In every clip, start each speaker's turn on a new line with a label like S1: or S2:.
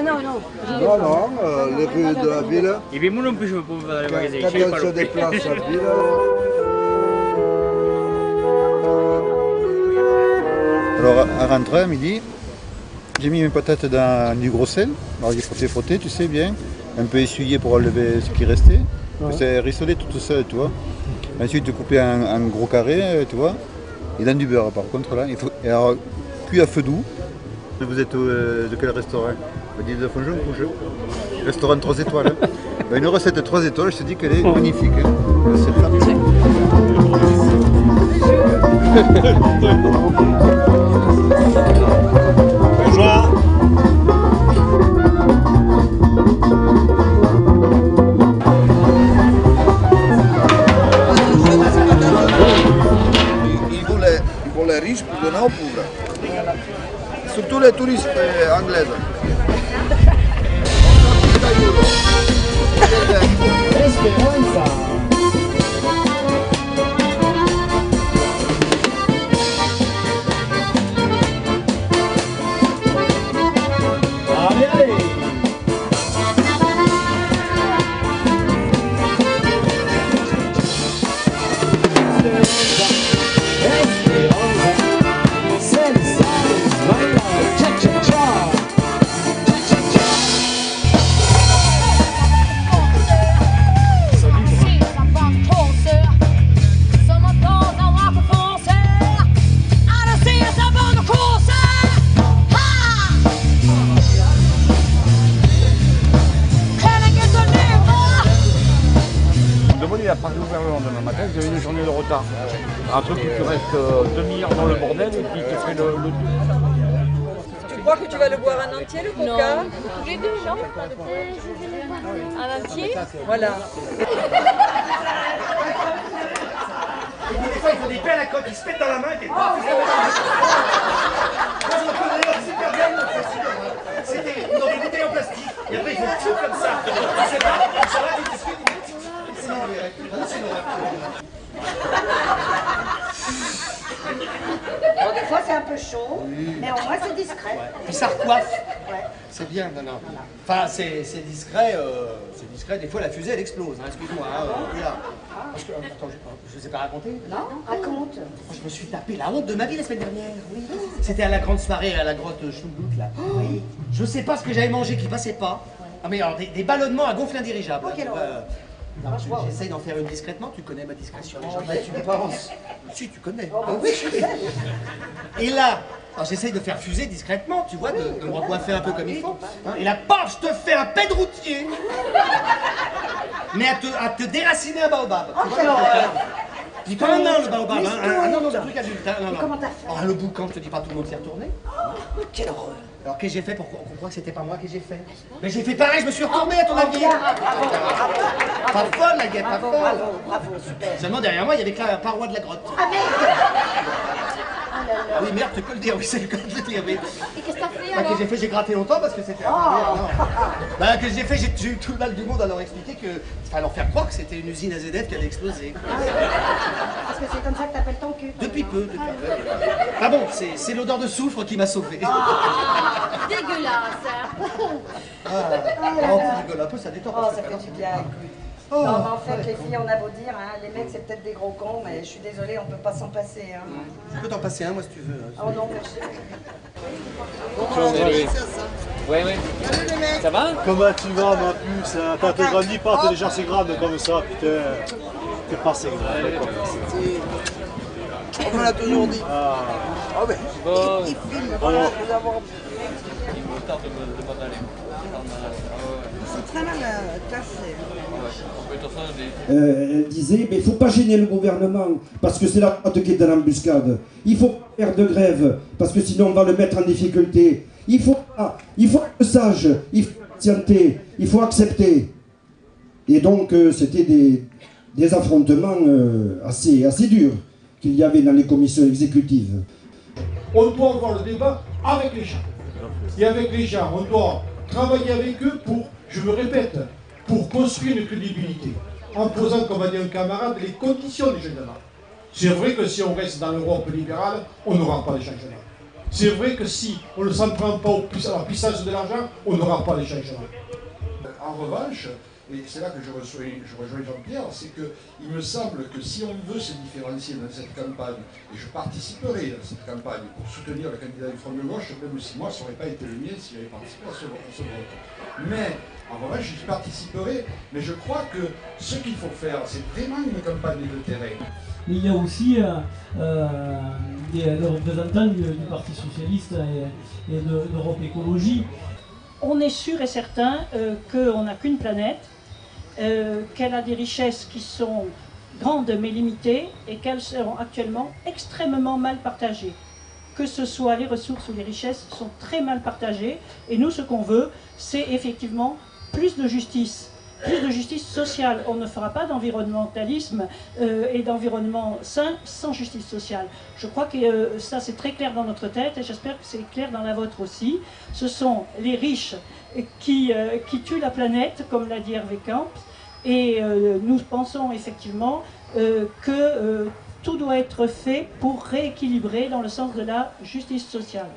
S1: Ah non, non.
S2: Non, non, les rues de la ville.
S3: Et puis moi non plus je ne peux pas aller
S2: Quand
S3: magasiner.
S2: on se déplace à la ville.
S4: Alors à rentrer à midi, j'ai mis mes patates dans du gros sel. Alors j'ai frotté, tu sais bien. Un peu essuyé pour enlever ce qui restait. Ouais. C'est rissolé tout seul, tu vois. Ensuite coupé en gros carrés, tu vois. Et dans du beurre par contre là. Il faut, et alors cuit à feu doux. Vous êtes de quel restaurant? Vous dites de Fonjon ou Rouge? Restaurant 3 étoiles. Hein. Ben, une recette 3 étoiles, je te dis qu'elle est magnifique. Hein.
S5: Bonjour.
S2: Il faut les riches pour donner aux pauvres. Surtout les touristes anglais.
S5: Allez, allez.
S3: Il a pas ouvert le lendemain matin, vous avez une journée de retard. Un truc où tu restes demi-heure dans le bordel et puis tu fais le tour.
S6: Tu crois que tu vas le boire en entier le coca?
S1: Non, tous les deux, non? En entier?
S6: Voilà.
S5: Des fois, il faut des pains à la coque, ils se mettent dans la main et des fois, c'était dans des bouteilles en plastique. Et après, ils font tout comme ça. Tu sais pas, ça va, tu discutes.
S7: Bon, des fois c'est un peu chaud, mais au moins c'est discret.
S5: Puis ça recoiffe.
S7: Ouais.
S5: C'est bien, non, non. Enfin, c'est discret, des fois la fusée elle explose, hein, excuse-moi. Là. Parce que, attends, je ne vous ai pas raconté.
S7: Non, raconte.
S5: Je me suis tapé la honte de ma vie la semaine dernière. Oui. C'était à la grande soirée à la grotte Schumbout, là.
S7: Oui.
S5: Je sais pas ce que j'avais mangé qui passait pas. Ah mais alors, des ballonnements à gonfler indirigeable.
S7: Oh, quelle horreur.
S5: Non, j'essaye d'en faire une discrètement, tu connais ma discrétion.
S7: Tu penses?
S5: Si, tu connais.
S7: Oh, bah oui, je sais.
S5: Et là, j'essaye de faire fuser discrètement, tu vois, de me recoiffer un peu comme il faut. Hein, et là, paf, je te fais un pet de routier. Mais à te déraciner un baobab.
S7: Oh, quelle horreur.
S5: Dis pas un nain, le baobab. Hein. Ah non, non, c'est un truc adulte. Hein, non, non.
S7: Comment t'as fait?
S5: Oh, le boucan, je te dis pas, tout le monde s'est retourné.
S7: Oh, quelle horreur.
S5: Alors, qu'est-ce que j'ai fait pour qu'on croie que c'était pas moi que j'ai fait? Mais j'ai fait pareil, je me suis retourné à ton avis. Pas folle, la guêpe, pas folle.
S7: Bravo, super.
S5: Seulement derrière moi, il y avait que la paroi de la grotte.
S7: Ah merde.
S5: Ah oui, merde, tu peux le dire, oui, c'est le cas de le dire, oui.
S1: Et qu'est-ce que t'as fait
S5: Bah,
S1: alors?
S5: que j'ai fait, j'ai gratté longtemps parce que c'était... Bah, que j'ai fait, j'ai eu tout le mal du monde à leur expliquer que... Enfin, leur faire croire que c'était une usine AZF qui avait explosé.
S7: Parce que c'est comme ça que t'appelles ton cul.
S5: Depuis peu, depuis peu. Ah bon, c'est l'odeur de soufre qui m'a sauvé.
S1: Dégueulasse, hein?
S5: On rigole un peu, ça détend.
S7: Oh, ça fait du bien, écoute. Non, mais en fait, les filles, on a beau dire, hein, les mecs, c'est peut-être des gros cons, mais je suis désolée, on peut pas s'en passer. Hein.
S5: Tu peux t'en passer un, moi, si tu veux.
S7: Oh non, merci.
S3: Oui, oui. Ça va?
S8: Comment tu vas, ma puce? T'as te grandi pas, t'es déjà assez grave comme ça, putain. T'es pas assez grave.
S2: On me l'a toujours dit.
S8: Ah.
S2: Ah ben,
S3: Bon.
S2: il filme, voilà, nous avons... C'est très mal classé.
S9: Elle disait, mais il ne faut pas gêner le gouvernement, parce que c'est la droite qui est dans l'embuscade. Il faut pas faire de grève, parce que sinon on va le mettre en difficulté. Il faut être sage, il faut patienter, il faut accepter. Et donc c'était des affrontements assez durs qu'il y avait dans les commissions exécutives.
S10: On doit avoir le débat avec les gens. Et avec les gens, on doit travailler avec eux pour, je me répète, pour construire une crédibilité, en posant, comme a dit un camarade, les conditions du changement. C'est vrai que si on reste dans l'Europe libérale, on n'aura pas de changement. C'est vrai que si on ne s'en prend pas à la puissance de l'argent, on n'aura pas les changements.
S11: En revanche, et c'est là que je rejoins Jean-Pierre, c'est qu'il me semble que si on veut se différencier dans cette campagne, et je participerai à cette campagne pour soutenir le candidat du Front de Gauche, même si moi ça n'aurait pas été le mien si j'avais participé à ce vote. Mais, en revanche, j'y participerai, mais je crois que ce qu'il faut faire, c'est vraiment une campagne de terrain.
S12: Il y a aussi des représentants du Parti Socialiste et d'Europe Écologie.
S13: On est sûr et certain qu'on n'a qu'une planète, qu'elle a des richesses qui sont grandes mais limitées et qu'elles sont actuellement extrêmement mal partagées. Que ce soit les ressources ou les richesses sont très mal partagées et nous ce qu'on veut c'est effectivement plus de justice sociale. On ne fera pas d'environnementalisme et d'environnement sain sans justice sociale. Je crois que ça c'est très clair dans notre tête et j'espère que c'est clair dans la vôtre aussi. Ce sont les riches qui tuent la planète, comme l'a dit Hervé Camp, et nous pensons effectivement que tout doit être fait pour rééquilibrer dans le sens de la justice sociale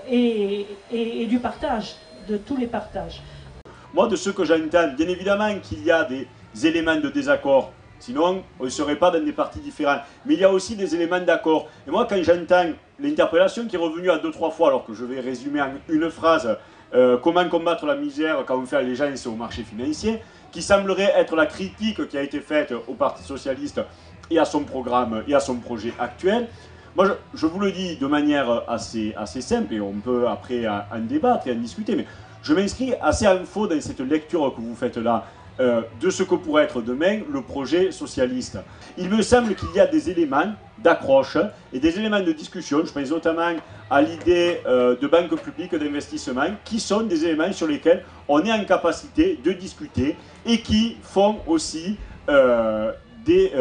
S13: et du partage, de tous les partages.
S14: Moi, de ce que j'entends, bien évidemment qu'il y a des éléments de désaccord, sinon on ne serait pas dans des partis différents. Mais il y a aussi des éléments d'accord. Et moi, quand j'entends l'interpellation qui est revenue à 2-3 fois, alors que je vais résumer en une phrase, comment combattre la misère quand on fait allégeance au marché financier, qui semblerait être la critique qui a été faite au Parti Socialiste et à son programme et à son projet actuel. Moi, je vous le dis de manière assez simple, et on peut après en débattre et en discuter, mais je m'inscris assez en faux dans cette lecture que vous faites là, de ce que pourrait être demain le projet socialiste. Il me semble qu'il y a des éléments d'accroche et des éléments de discussion, je pense notamment à l'idée de banque publique d'investissement, qui sont des éléments sur lesquels on est en capacité de discuter et qui font aussi des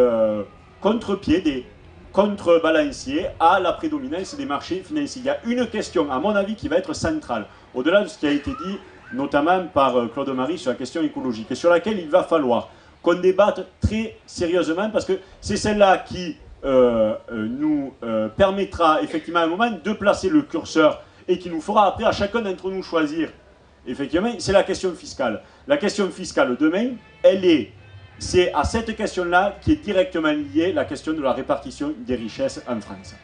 S14: contre-pieds, des contrebalanciers à la prédominance des marchés financiers. Il y a une question, à mon avis, qui va être centrale, au-delà de ce qui a été dit notamment par Claude Marie sur la question écologique, et sur laquelle il va falloir qu'on débatte très sérieusement, parce que c'est celle-là qui nous permettra effectivement à un moment de placer le curseur et qui nous fera après à chacun d'entre nous choisir. Effectivement, c'est la question fiscale. La question fiscale demain, c'est à cette question-là qui est directement liée la question de la répartition des richesses en France.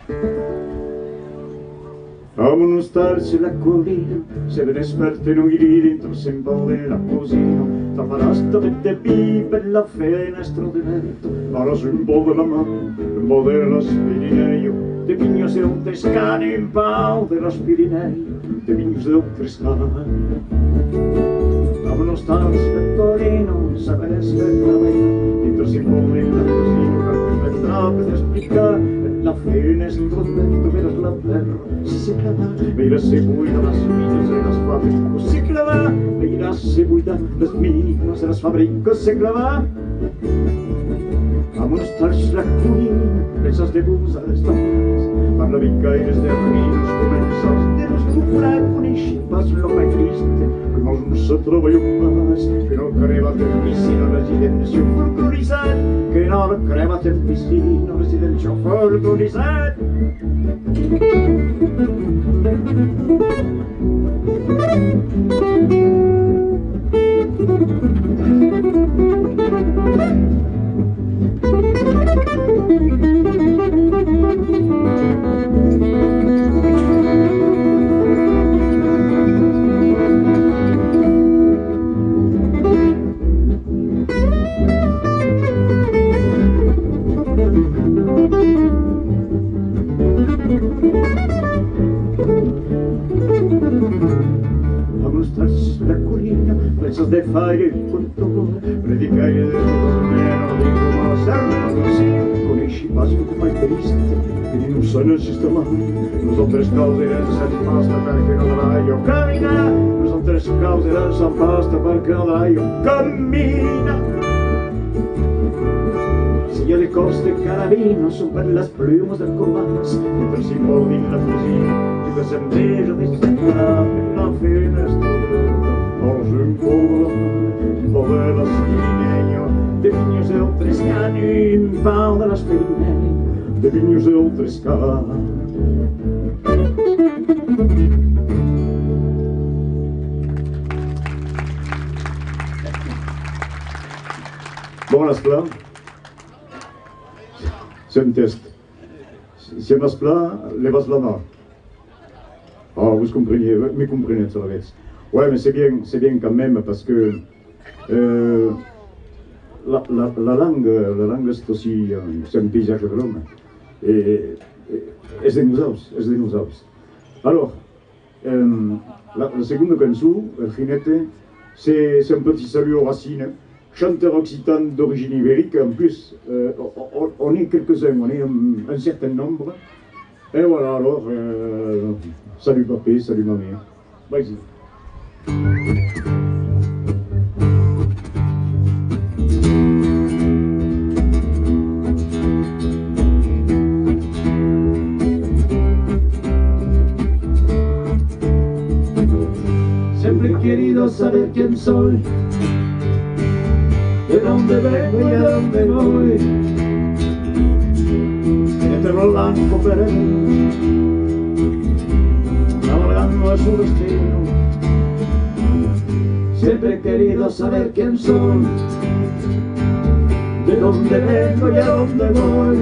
S15: Vámonos starci la collina, se ne despertano i liri dentro sempre la cosina. Taparasta vette vive la finestra de vento, para un po' de la mano, un po' de los Pirineos, de viños de otros cani, un pau de los Pirineos, de viños de otros cani. Vámonos starci la collina, se ne despertano dentro sempre la cosina, per strada de explicar. La finestra dentro verás la terra, si se clava, verás se buida las minas de las fábricas, se clava, verás se buida las minas de las fábricas, se clava. Vámonos tarde la cuina, esas de busa de estampas, parla vicaires de rinos, comensals de los cufraconici, pas lo mai triste, que no se troba pas, que no creva del vicino residència folcloritzat, que no creva del vicino residència folcloritzat. De fare il controllo, predicare del meno di come serve così, con i scipasi mai triste, che non sono il sistema, non sono tre cause non si basta perché non dovrai io cammina, non sono tre cause non si basta perché non dovrai io cammina. Si le coste carabino son per las plumas del compás, mientras si mueve la fusina, si ves en medio de esta la finestra. Un po' de los Pirineos, de viños de otros cani, un pau de los Pirineos, de viños de otros cani. on a ce plat, c'est un test. Si on a ce plat, les vas là-bas. Ah, vous comprenez, me comprenez, ça va être. Ouais, mais c'est bien quand même parce que la langue c'est aussi c'est un paysage de l'homme. Et es de nosaltres. Alors, la seconde cançó, El Jinete, c'est un petit salut aux racines. Chanteur occitan d'origine ibérique, en plus, on est quelques-uns, on est un certain nombre. Et voilà, alors, salut papé, salut mamie. Vas-y.
S16: Siempre he querido saber quién soy, de dónde vengo y a dónde voy.
S15: Entre blanco peregrino, navegando a su destino.
S16: Siempre he querido saber quién soy, de dónde vengo y a dónde voy.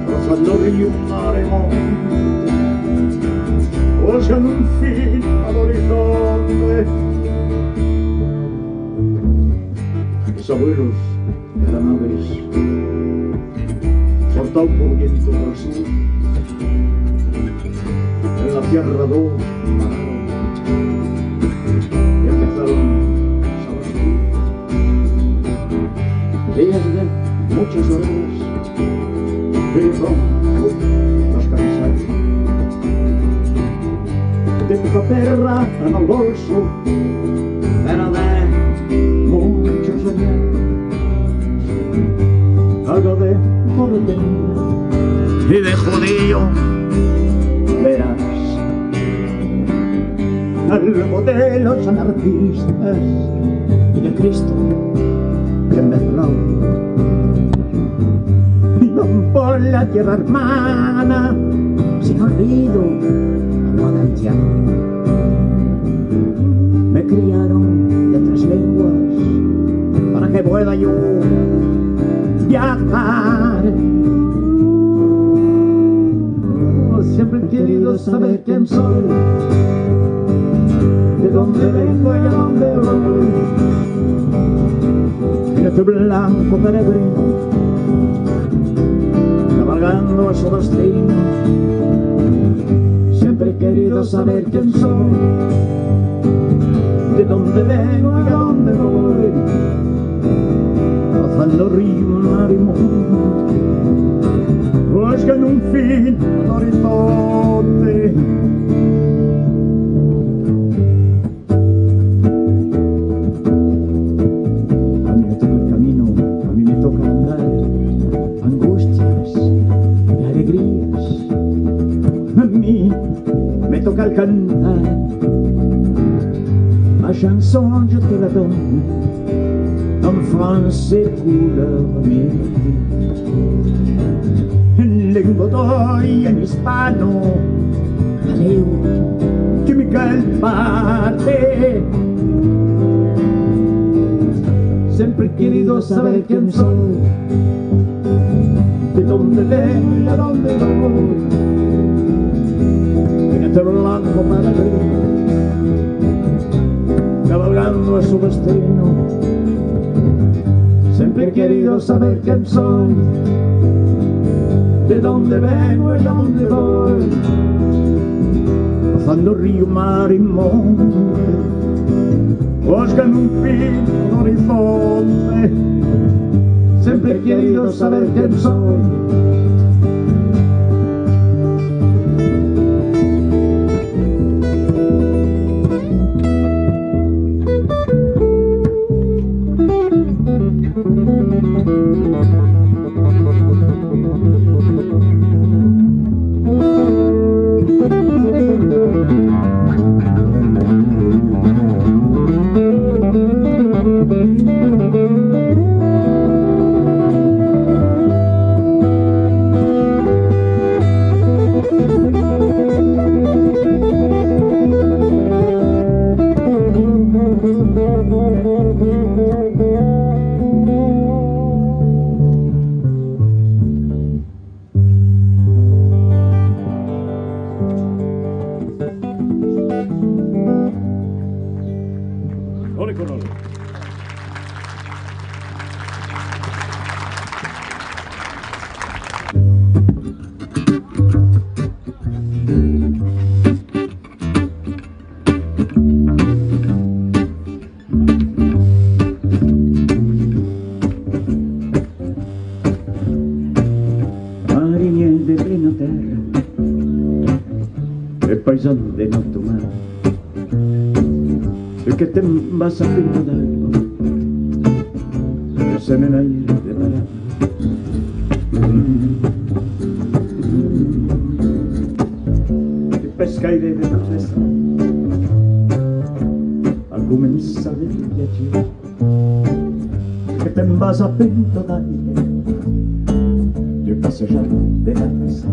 S15: Cruzando río, mar y monte, buscando un fin al horizonte. Mis abuelos eran aves, portados por viento del sur. En la tierra dos pararon y empezaron a bastir. Días de muchas horas, de pronto los cansaron. De poca perra en el bolso, pero de mucho soñar. Algo de porteño y de judío, verás. Algo de los anarquistas y de Cristo que me flor. Y no por la tierra hermana, sin olvido, no de anciano. Me criaron de 3 lenguas para que pueda yo viajar. Siempre he querido saber quién soy, de dónde vengo y a dónde voy. En este blanco peregrino, cabalgando a su destino. Siempre he querido saber quién soy, de dónde vengo y a dónde voy. Cruzando río, mar y monte, buscando un fin al horizonte. A mí me toca el camino, a mí me toca andar, angustias y alegrías. A mí me toca el cantar, ma chanson je te la donne en français couleur midi. En lengua y en hispano, aleo que me calmate. Siempre he querido saber quién soy, de dónde vengo y a dónde voy. En este blanco peregrino, cabalgando a su destino. Siempre he querido saber quién soy, de dónde vengo y a dónde voy. Cruzando río, mar y monte, buscando un fin al horizonte. Siempre he querido saber quién soy. Ole con ole.
S16: Marinier de plena terra e paesano de notte mare e che te vas a pintar e se me la de parar e pescaire de noches al comenzar de viaggio che te vas a pintar de passejar de la casa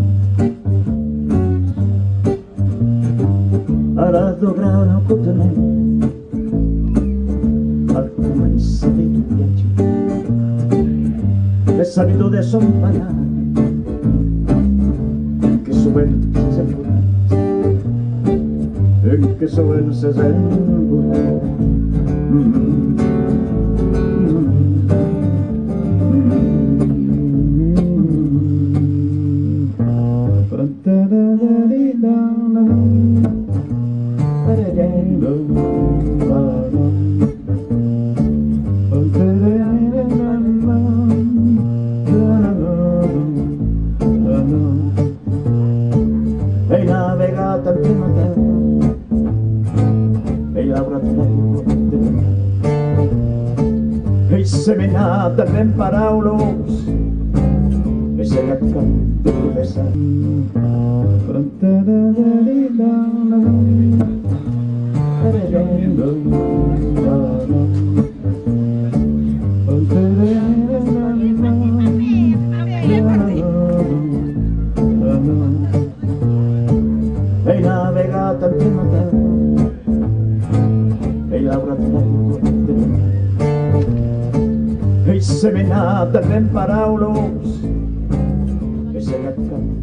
S16: ara dovrà contenere al començar de tu viatge he salido de son parar que suben se empujar que suben se empujar Hai navigato al primo tempo e lavorato e seminata ben paraulos e sei accanto di professare hai navigato al primo tempo e lavorato e seminata ben paraulos e sei accanto